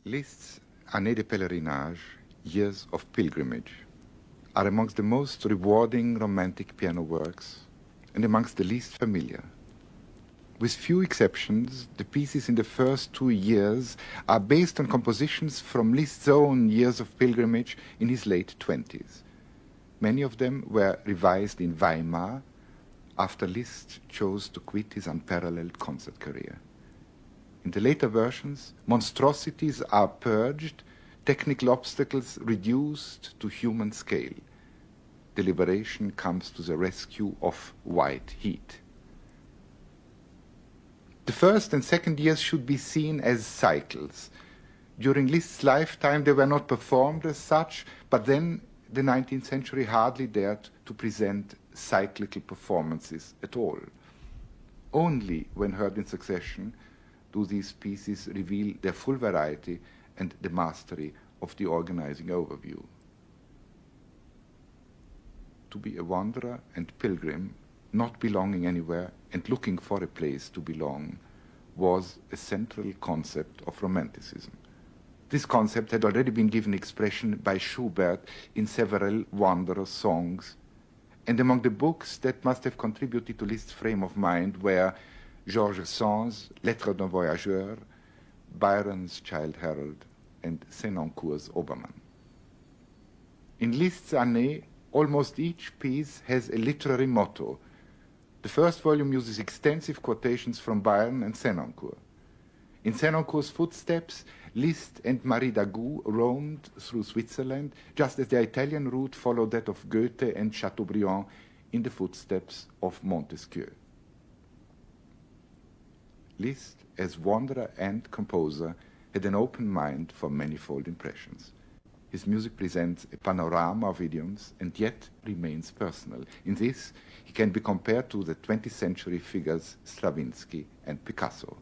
Liszt's Années de pèlerinage, Years of Pilgrimage, are amongst the most rewarding romantic piano works and amongst the least familiar. With few exceptions, the pieces in the first 2 years are based on compositions from Liszt's own Years of Pilgrimage in his late 20s. Many of them were revised in Weimar after Liszt chose to quit his unparalleled concert career. In the later versions, monstrosities are purged, technical obstacles reduced to human scale. Deliberation comes to the rescue of white heat. The first and second years should be seen as cycles. During Liszt's lifetime they were not performed as such, but then the 19th century hardly dared to present cyclical performances at all. Only when heard in succession do these pieces reveal their full variety and the mastery of the organizing overview. To be a wanderer and pilgrim, not belonging anywhere and looking for a place to belong, was a central concept of Romanticism. This concept had already been given expression by Schubert in several wanderer songs, and among the books that must have contributed to Liszt's frame of mind were Georges Sand's Lettres d'un voyageur, Byron's Childe Harold, and Senancour's Obermann. In Liszt's Années, almost each piece has a literary motto. The first volume uses extensive quotations from Byron and Senancour. In Senancour's footsteps, Liszt and Marie Dagout roamed through Switzerland, just as the Italian route followed that of Goethe and Chateaubriand in the footsteps of Montesquieu. Liszt, as wanderer and composer, had an open mind for manifold impressions. His music presents a panorama of idioms and yet remains personal. In this, he can be compared to the 20th century figures Stravinsky and Picasso.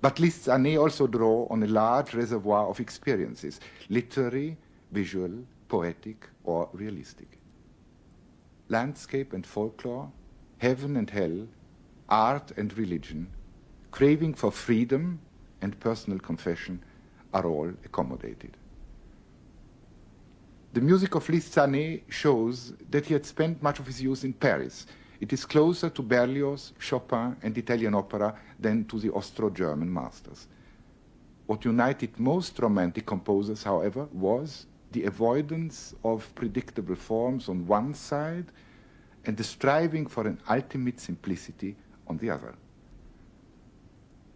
But Liszt's Années also draw on a large reservoir of experiences, literary, visual, poetic, or realistic. Landscape and folklore, heaven and hell, art and religion, craving for freedom and personal confession are all accommodated. The music of Liszt's Années shows that he had spent much of his youth in Paris. It is closer to Berlioz, Chopin, and Italian opera than to the Austro-German masters. What united most romantic composers, however, was the avoidance of predictable forms on one side and the striving for an ultimate simplicity on the other.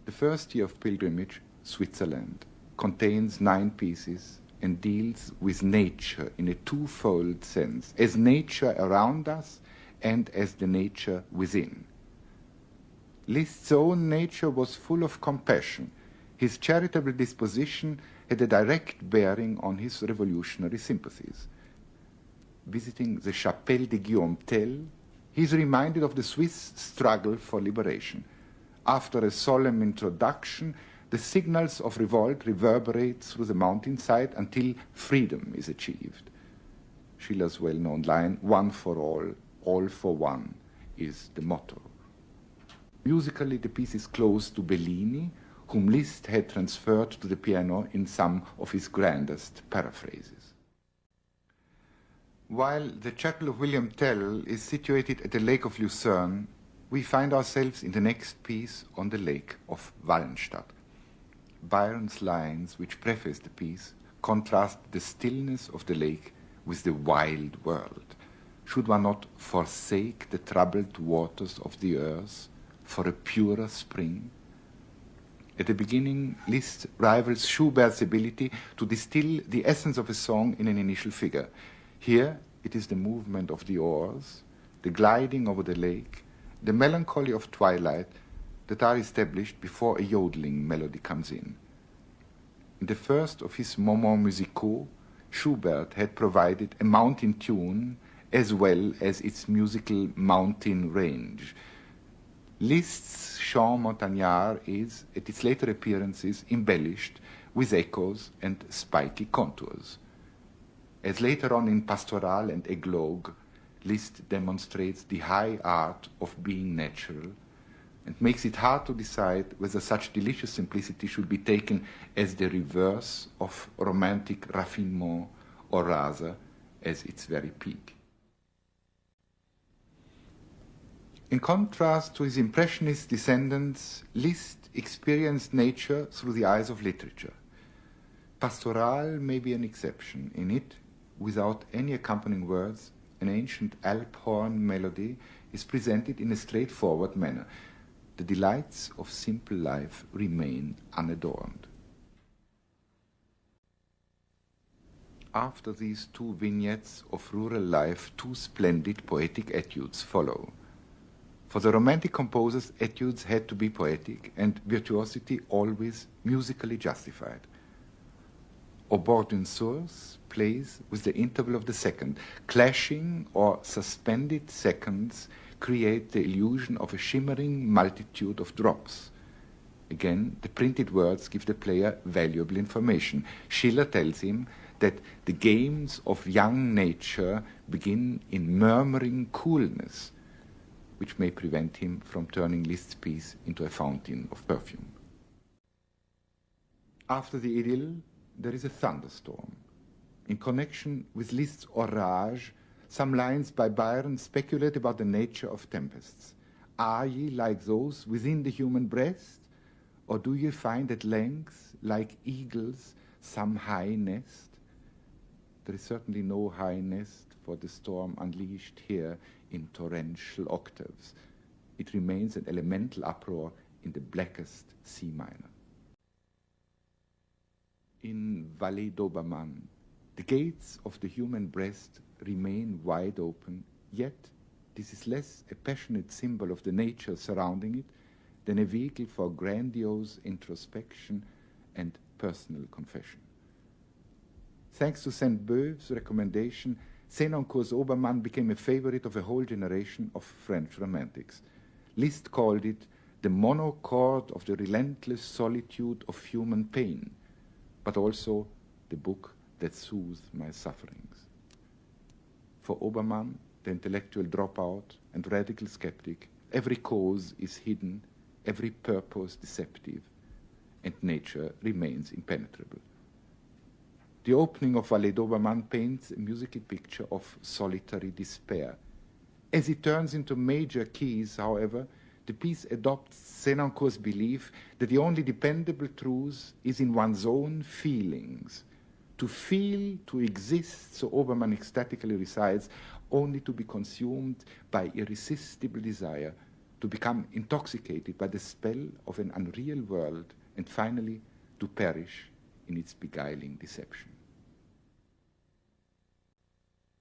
The first year of pilgrimage, Switzerland, contains 9 pieces and deals with nature in a twofold sense, as nature around us and as the nature within. Liszt's own nature was full of compassion. His charitable disposition had a direct bearing on his revolutionary sympathies. Visiting the Chapelle de Guillaume Tell, he is reminded of the Swiss struggle for liberation. After a solemn introduction, the signals of revolt reverberate through the mountainside until freedom is achieved. Schiller's well-known line, "One for all for one," is the motto. Musically, the piece is close to Bellini, whom Liszt had transferred to the piano in some of his grandest paraphrases. While the Chapel of William Tell is situated at the Lake of Lucerne, we find ourselves in the next piece on the Lake of Wallenstadt. Byron's lines, which preface the piece, contrast the stillness of the lake with the wild world. Should one not forsake the troubled waters of the earth for a purer spring? At the beginning, Liszt rivals Schubert's ability to distill the essence of a song in an initial figure. Here, it is the movement of the oars, the gliding over the lake, the melancholy of twilight that are established before a yodeling melody comes in. In the first of his Moments musicaux, Schubert had provided a mountain tune as well as its musical mountain range. Liszt's Chant Montagnard is, at its later appearances, embellished with echoes and spiky contours. As later on in Pastoral and Églogue, Liszt demonstrates the high art of being natural, and makes it hard to decide whether such delicious simplicity should be taken as the reverse of romantic raffinement or rather as its very peak. In contrast to his impressionist descendants, Liszt experienced nature through the eyes of literature. Pastoral may be an exception. In it, without any accompanying words, an ancient Alp horn melody is presented in a straightforward manner. The delights of simple life remain unadorned. After these two vignettes of rural life, two splendid poetic etudes follow. For the Romantic composers, etudes had to be poetic and virtuosity always musically justified. Au bord d'une source plays with the interval of the second. Clashing or suspended seconds create the illusion of a shimmering multitude of drops. Again, the printed words give the player valuable information. Schiller tells him that the games of young nature begin in murmuring coolness, which may prevent him from turning Liszt's piece into a fountain of perfume. After the idyll, there is a thunderstorm. In connection with Liszt's Orage, some lines by Byron speculate about the nature of tempests. Are ye like those within the human breast? Or do ye find at length, like eagles, some high nest? There is certainly no high nest for the storm unleashed here in torrential octaves. It remains an elemental uproar in the blackest C minor. In Vallée d'Obermann, the gates of the human breast remain wide open, yet this is less a passionate symbol of the nature surrounding it than a vehicle for grandiose introspection and personal confession. Thanks to Sainte-Beuve's recommendation, Sénancour's Obermann became a favorite of a whole generation of French romantics. Liszt called it the monochord of the relentless solitude of human pain, but also the book that soothed my sufferings. For Obermann, the intellectual dropout and radical skeptic, every cause is hidden, every purpose deceptive, and nature remains impenetrable. The opening of Vallée d'Obermann paints a musical picture of solitary despair. As it turns into major keys, however, the piece adopts Sénancour's belief that the only dependable truth is in one's own feelings. To feel, to exist, so Obermann ecstatically recites, only to be consumed by irresistible desire, to become intoxicated by the spell of an unreal world, and finally to perish in its beguiling deception.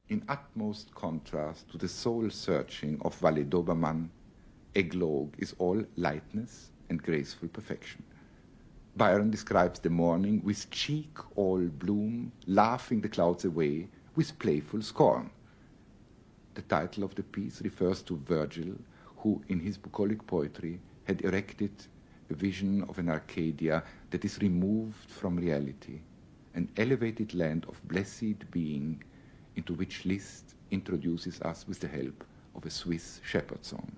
In utmost contrast to the soul-searching of Vallée d'Obermann, Eglogue is all lightness and graceful perfection. Byron describes the morning with cheek all bloom, laughing the clouds away with playful scorn. The title of the piece refers to Virgil, who in his bucolic poetry had erected a vision of an Arcadia that is removed from reality, an elevated land of blessed being into which Liszt introduces us with the help of a Swiss shepherd song.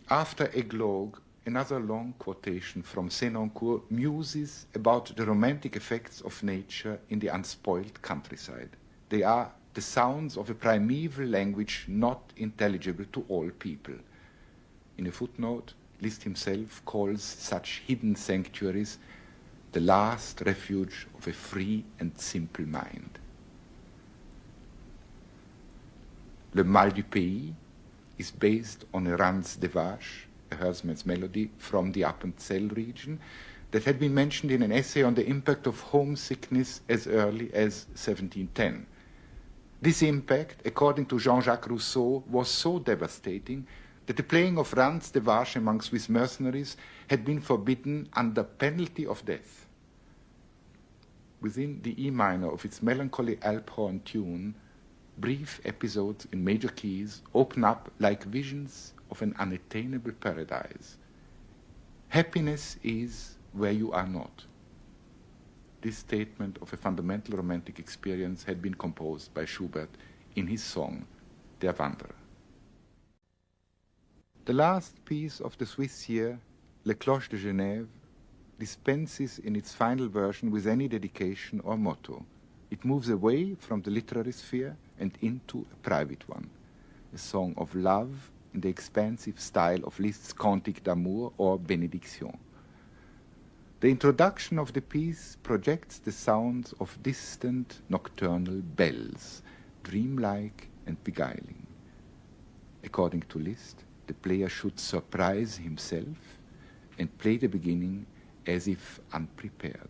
After Eglogue, another long quotation from Sénancour muses about the romantic effects of nature in the unspoiled countryside. They are the sounds of a primeval language not intelligible to all people. In a footnote, Liszt himself calls such hidden sanctuaries the last refuge of a free and simple mind. Le Mal du Pays is based on a Ranz de Vache, a herdsman's melody from the Appenzell region that had been mentioned in an essay on the impact of homesickness as early as 1710. This impact, according to Jean-Jacques Rousseau, was so devastating that the playing of Ranz de Vache among Swiss mercenaries had been forbidden under penalty of death. Within the E minor of its melancholy Alp horn tune, brief episodes in major keys open up like visions of an unattainable paradise. Happiness is where you are not. This statement of a fundamental romantic experience had been composed by Schubert in his song Der Wanderer. The last piece of the Swiss year, Le Cloche de Genève, dispenses in its final version with any dedication or motto. It moves away from the literary sphere and into a private one, a song of love in the expansive style of Liszt's Cantique d'amour or Benediction. The introduction of the piece projects the sounds of distant nocturnal bells, dreamlike and beguiling. According to Liszt, the player should surprise himself and play the beginning as if unprepared.